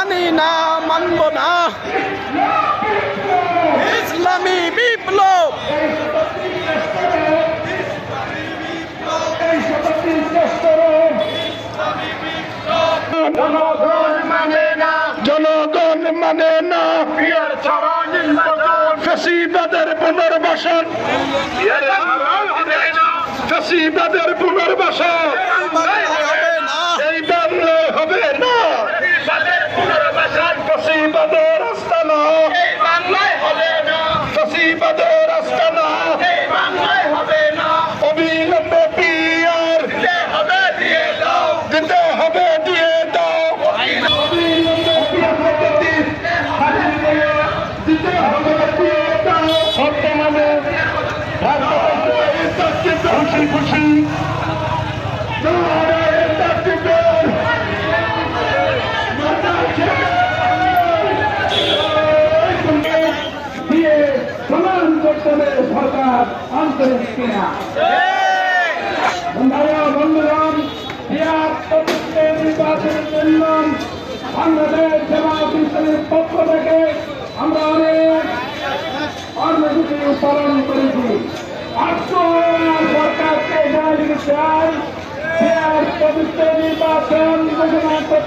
মানি না, মানব না। ইসলামী বিপ্লব, জনগণ মানে না, জনগণ মানে না। বিয়ার ছাড়া নির্বাচন, ফ্যাসিবাদের পুনর্বাসন, বিয়ার ছাড়া হবে না, ফ্যাসিবাদের পুনর্বাসন হবে না, এই বাংলায় হবে না। বাংলাদেশ পুনর্বাসন ফ্যাসিবাদের আস্তানা, এই বাংলায় হবে না, ফ্যাসিবাদের আস্তানা। এই বাংলায় হবে না, অবিলম্বে পিআর দিতে হবে দিয়ে দাও, দিতে হবে, দিয়ে দাও। অবিলম্বে পিআর দিতে হবে, দিয়ে দাও। বর্তমানে খুশি খুশি দিয়ে সমান করতে হবে সরকার আন্তরিক কিনা। বন্ধুগণ, নির্বাচনের জন্য বাংলাদেশ জামায়াত ইসলামীর পক্ষ থেকে আমরা অনেক কর্মসূচি পালন করেছি। সরকারকে জানিয়ে চাই নির্বাচন ঘোষণা